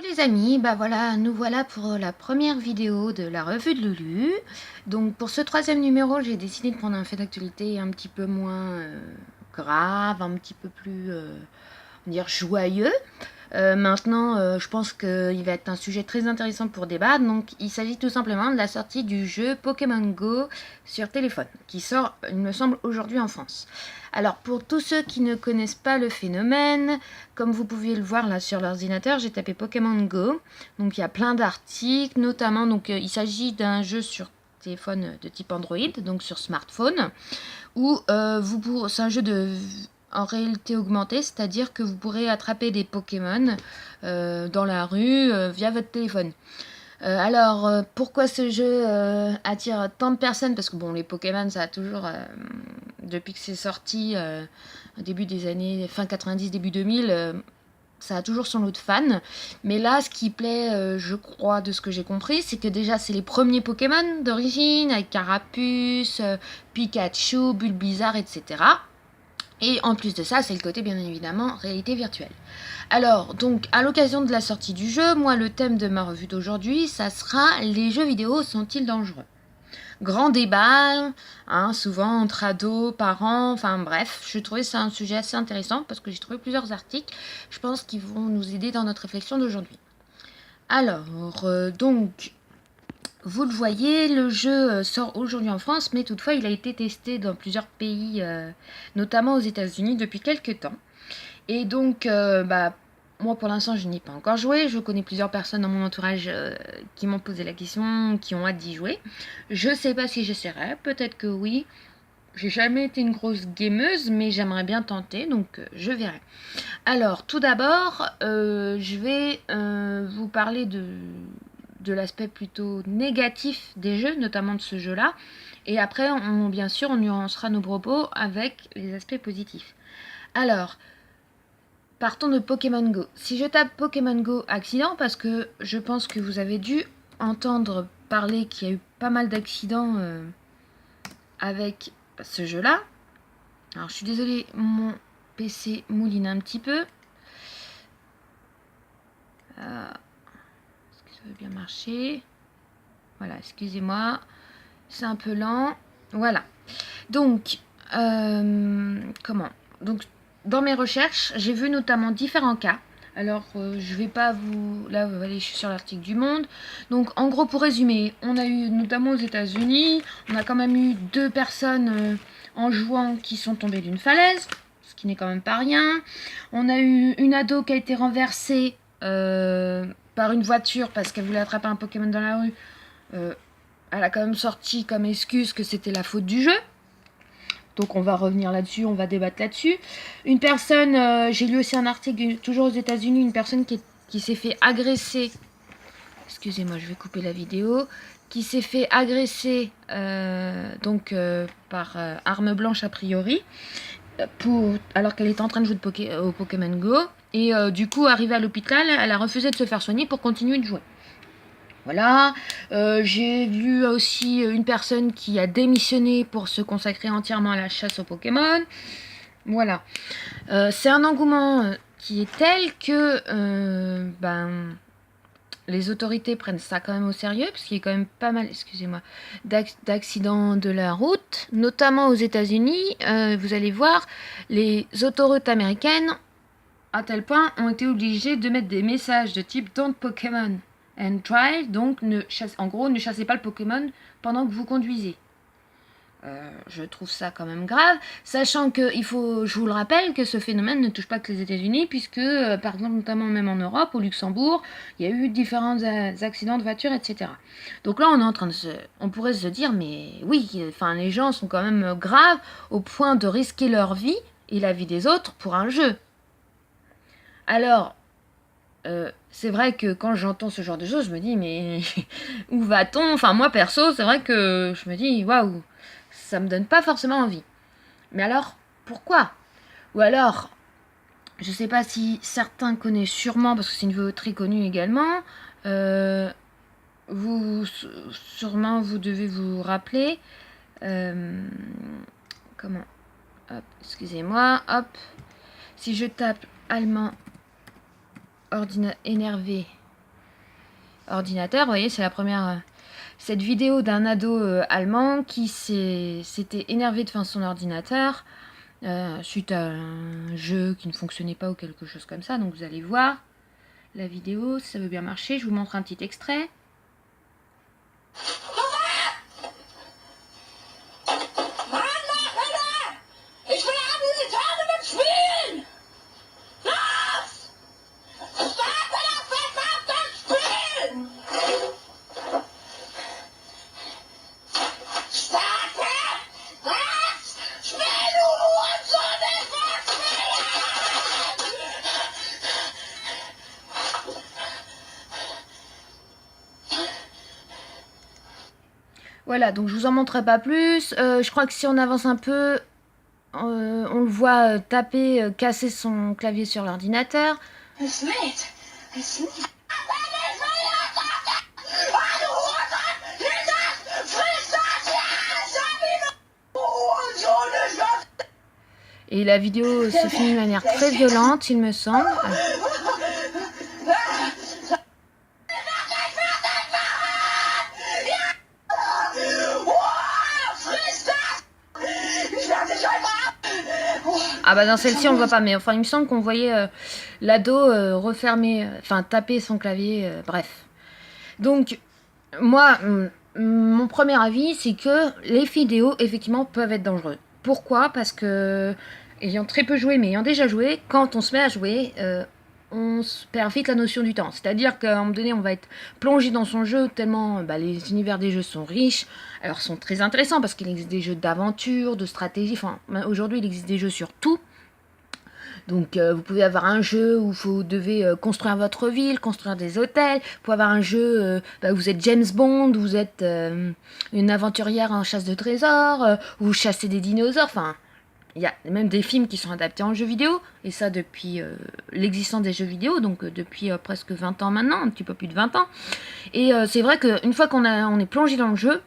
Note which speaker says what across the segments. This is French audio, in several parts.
Speaker 1: Les amis, bah voilà, nous voilà pour la première vidéo de la revue de Lulu. Donc pour ce troisième numéro, j'ai décidé de prendre un fait d'actualité un petit peu moins grave, un petit peu plus, on va dire, joyeux. Maintenant, je pense qu'il va être un sujet très intéressant pour débattre. Donc, il s'agit tout simplement de la sortie du jeu Pokémon Go sur téléphone, qui sort, il me semble, aujourd'hui en France. Alors, pour tous ceux qui ne connaissent pas le phénomène, comme vous pouvez le voir là sur l'ordinateur, j'ai tapé Pokémon Go. Donc, il y a plein d'articles, notamment, il s'agit d'un jeu sur téléphone de type Android, donc sur smartphone, où c'est un jeu en réalité augmentée, c'est-à-dire que vous pourrez attraper des Pokémon dans la rue via votre téléphone. Alors, pourquoi ce jeu attire tant de personnes? Parce que bon, les Pokémon, ça a toujours, depuis que c'est sorti, au début des années, fin 90, début 2000, ça a toujours son lot de fans. Mais là, ce qui plaît, je crois, de ce que j'ai compris, c'est que déjà, c'est les premiers Pokémon d'origine, avec Carapuce, Pikachu, Bulbizarre, etc. Et en plus de ça, c'est le côté, bien évidemment, réalité virtuelle. Alors, donc, à l'occasion de la sortie du jeu, moi, le thème de ma revue d'aujourd'hui, ça sera « Les jeux vidéo sont-ils dangereux ?» Grand débat, hein, souvent entre ados, parents, enfin bref, je trouvais ça un sujet assez intéressant parce que j'ai trouvé plusieurs articles, je pense qu'ils vont nous aider dans notre réflexion d'aujourd'hui. Alors, donc, vous le voyez, le jeu sort aujourd'hui en France, mais toutefois il a été testé dans plusieurs pays, notamment aux États-Unis depuis quelques temps. Et donc, moi pour l'instant je n'y ai pas encore joué. Je connais plusieurs personnes dans mon entourage qui m'ont posé la question, qui ont hâte d'y jouer. Je sais pas si j'essaierai, peut-être que oui. J'ai jamais été une grosse gameuse, mais j'aimerais bien tenter, donc je verrai. Alors, tout d'abord, je vais vous parler de l'aspect plutôt négatif des jeux, notamment de ce jeu-là. Et après, bien sûr, on nuancera nos propos avec les aspects positifs. Alors, partons de Pokémon Go. Si je tape Pokémon Go accident, parce que je pense que vous avez dû entendre parler qu'il y a eu pas mal d'accidents avec ce jeu-là. Alors, je suis désolée, mon PC mouline un petit peu. Est-ce que ça va bien marcher? Voilà, excusez-moi. C'est un peu lent. Voilà. Donc, comment? Donc, dans mes recherches, j'ai vu notamment différents cas. Alors, je vais pas vous... Là, vous voyez, je suis sur l'article du Monde. Donc, en gros, pour résumer, on a eu, notamment aux États-Unis, on a quand même eu 2 personnes en jouant qui sont tombées d'une falaise, ce qui n'est quand même pas rien. On a eu une ado qui a été renversée par une voiture parce qu'elle voulait attraper un Pokémon dans la rue. Elle a quand même sorti comme excuse que c'était la faute du jeu. Donc on va revenir là-dessus, on va débattre là-dessus. Une personne, j'ai lu aussi un article, toujours aux États-Unis, une personne qui s'est fait agresser. Excusez-moi, je vais couper la vidéo. Qui s'est fait agresser par arme blanche a priori, alors qu'elle était en train de jouer au Pokémon Go. Et du coup, arrivée à l'hôpital, elle a refusé de se faire soigner pour continuer de jouer. Voilà, j'ai vu aussi une personne qui a démissionné pour se consacrer entièrement à la chasse aux Pokémon. Voilà. C'est un engouement qui est tel que les autorités prennent ça quand même au sérieux, parce qu'il y a quand même pas mal, excusez-moi, d'accidents de la route, notamment aux États-Unis. Vous allez voir, les autoroutes américaines, à tel point, ont été obligées de mettre des messages de type Don't Pokémon and drive, donc en gros, ne chassez pas le Pokémon pendant que vous conduisez. Je trouve ça quand même grave, sachant que je vous le rappelle, que ce phénomène ne touche pas que les États-Unis, puisque, par exemple, notamment même en Europe, au Luxembourg, il y a eu différents accidents de voiture, etc. Donc là, on pourrait se dire, mais oui, enfin, les gens sont quand même graves au point de risquer leur vie et la vie des autres pour un jeu. Alors, c'est vrai que quand j'entends ce genre de choses, je me dis, mais où va-t-on? Enfin, moi, perso, c'est vrai que je me dis, waouh, ça me donne pas forcément envie. Mais alors, pourquoi? Ou alors, je sais pas si certains connaissent sûrement, parce que c'est une vidéo très connue également, sûrement, vous devez vous rappeler, comment? Hop, excusez-moi, hop. Si je tape allemand énervé, ordinateur. Vous voyez, c'est la première... cette vidéo d'un ado allemand qui s'était énervé devant son ordinateur suite à un jeu qui ne fonctionnait pas ou quelque chose comme ça. Donc vous allez voir la vidéo, si ça veut bien marcher. Je vous montre un petit extrait. Voilà, donc je vous en montrerai pas plus. Je crois que si on avance un peu, on le voit taper, casser son clavier sur l'ordinateur. Et la vidéo se finit de manière très violente, il me semble. Ah bah dans celle-ci on le voit pas, mais enfin il me semble qu'on voyait l'ado refermer, enfin taper son clavier, bref. Donc moi, mon premier avis c'est que les vidéos effectivement peuvent être dangereuses. Pourquoi? Parce que, ayant très peu joué mais ayant déjà joué, quand on se met à jouer, on se perd vite la notion du temps. C'est-à-dire qu'à un moment donné, on va être plongé dans son jeu tellement les univers des jeux sont riches. Alors, sont très intéressants parce qu'il existe des jeux d'aventure, de stratégie. Enfin, aujourd'hui, il existe des jeux sur tout. Donc, vous pouvez avoir un jeu où vous devez construire votre ville, construire des hôtels. Vous pouvez avoir un jeu où vous êtes James Bond, vous êtes une aventurière en chasse de trésors, où vous chassez des dinosaures. Enfin, il y a même des films qui sont adaptés en jeux vidéo, et ça depuis l'existence des jeux vidéo, donc depuis presque 20 ans maintenant, un petit peu plus de 20 ans. Et c'est vrai qu'une fois on est plongé dans le jeu,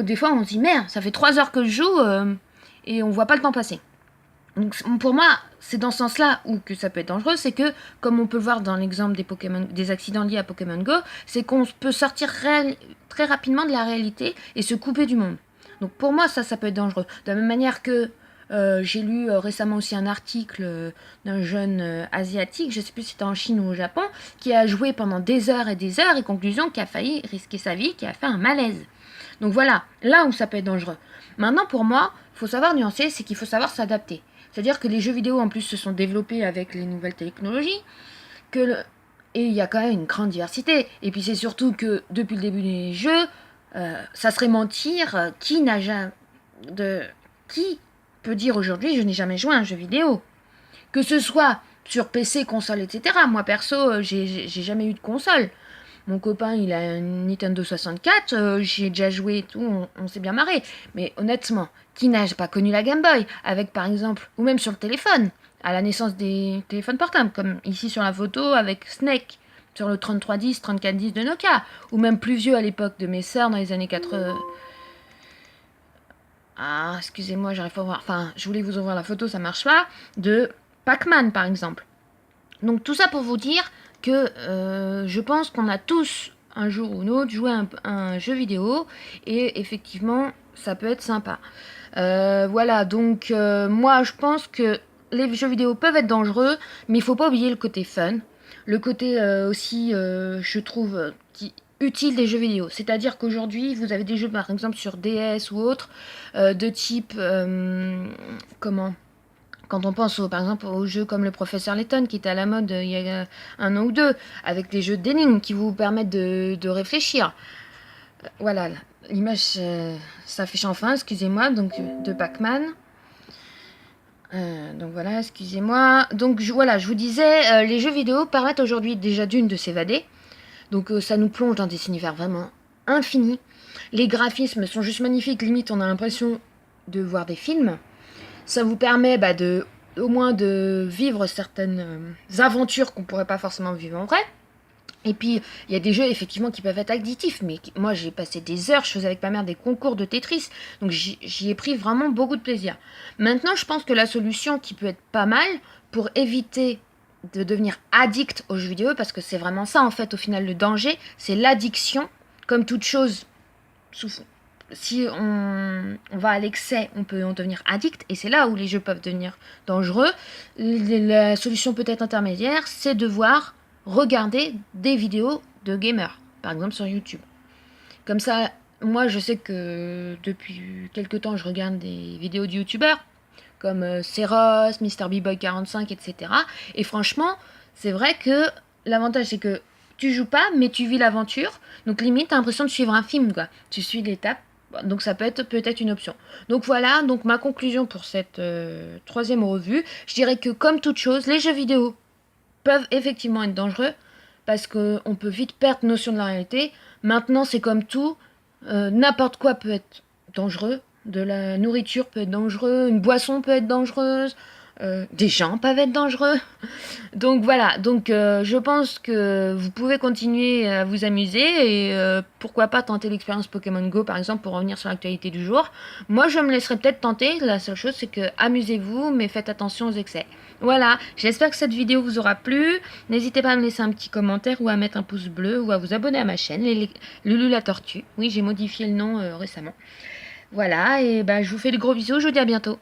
Speaker 1: des fois on se dit merde, ça fait 3 heures que je joue, et on voit pas le temps passer. Donc pour moi, c'est dans ce sens-là où que ça peut être dangereux, c'est que, comme on peut le voir dans l'exemple des accidents liés à Pokémon Go, c'est qu'on peut sortir très rapidement de la réalité et se couper du monde. Donc pour moi, ça peut être dangereux. De la même manière que j'ai lu récemment aussi un article d'un jeune asiatique, je ne sais plus si c'était en Chine ou au Japon, qui a joué pendant des heures, et conclusion, qui a failli risquer sa vie, qui a fait un malaise. Donc voilà, là où ça peut être dangereux. Maintenant, pour moi, il faut savoir nuancer, c'est qu'il faut savoir s'adapter. C'est-à-dire que les jeux vidéo, en plus, se sont développés avec les nouvelles technologies, et il y a quand même une grande diversité. Et puis c'est surtout que, depuis le début des jeux, ça serait mentir. Qui peut dire aujourd'hui, je n'ai jamais joué à un jeu vidéo? Que ce soit sur PC, console, etc. Moi, perso, j'ai jamais eu de console. Mon copain, il a une Nintendo 64, j'ai déjà joué et tout, on s'est bien marré. Mais honnêtement, qui n'a pas connu la Game Boy? Avec, par exemple, ou même sur le téléphone, à la naissance des téléphones portables, comme ici sur la photo avec Snake, sur le 3310, 3410 de Nokia, ou même plus vieux à l'époque de mes sœurs dans les années 80. Ah, excusez-moi, j'arrive pas à voir. Enfin, je voulais vous ouvrir la photo, ça marche pas. De Pac-Man, par exemple. Donc tout ça pour vous dire que je pense qu'on a tous, un jour ou un autre, joué un jeu vidéo, et effectivement, ça peut être sympa. Voilà, donc moi, je pense que les jeux vidéo peuvent être dangereux, mais il faut pas oublier le côté fun, le côté aussi, je trouve, utile des jeux vidéo. C'est-à-dire qu'aujourd'hui, vous avez des jeux, par exemple, sur DS ou autres, de type... quand on pense, par exemple, aux jeux comme le Professeur Layton, qui était à la mode il y a un an ou deux, avec des jeux d'énigmes qui vous permettent de réfléchir. Voilà, l'image s'affiche enfin, excusez-moi, donc de Pac-Man. Donc voilà, excusez-moi. Donc voilà, je vous disais, les jeux vidéo permettent aujourd'hui déjà d'une de s'évader. Donc ça nous plonge dans des univers vraiment infinis. Les graphismes sont juste magnifiques, limite on a l'impression de voir des films. Ça vous permet au moins de vivre certaines aventures qu'on pourrait pas forcément vivre en vrai. Et puis, il y a des jeux, effectivement, qui peuvent être addictifs. Mais moi, j'ai passé des heures, je faisais avec ma mère des concours de Tetris. Donc, j'y ai pris vraiment beaucoup de plaisir. Maintenant, je pense que la solution qui peut être pas mal pour éviter de devenir addict aux jeux vidéo, parce que c'est vraiment ça en fait au final le danger, c'est l'addiction. Comme toute chose, si on va à l'excès, on peut en devenir addict, et c'est là où les jeux peuvent devenir dangereux. La solution peut-être intermédiaire, c'est devoir regarder des vidéos de gamers, par exemple sur YouTube. Comme ça, moi je sais que depuis quelques temps je regarde des vidéos de youtubeurs comme Seros, MrBboy45, etc. Et franchement, c'est vrai que l'avantage c'est que tu joues pas, mais tu vis l'aventure. Donc limite, t'as l'impression de suivre un film, quoi. Tu suis l'étape. Donc ça peut être peut-être une option. Donc voilà, donc ma conclusion pour cette troisième revue, je dirais que comme toute chose, les jeux vidéo peuvent effectivement être dangereux parce qu'on peut vite perdre notion de la réalité. Maintenant, c'est comme tout, n'importe quoi peut être dangereux. De la nourriture peut être dangereux, une boisson peut être dangereuse, des gens peuvent être dangereux. Donc voilà, donc je pense que vous pouvez continuer à vous amuser et pourquoi pas tenter l'expérience Pokémon Go par exemple pour revenir sur l'actualité du jour. Moi je me laisserai peut-être tenter, la seule chose c'est que amusez-vous mais faites attention aux excès. Voilà, j'espère que cette vidéo vous aura plu. N'hésitez pas à me laisser un petit commentaire ou à mettre un pouce bleu ou à vous abonner à ma chaîne, Lulu la Tortue. Oui, j'ai modifié le nom récemment. Voilà, et bah, je vous fais de gros bisous, je vous dis à bientôt.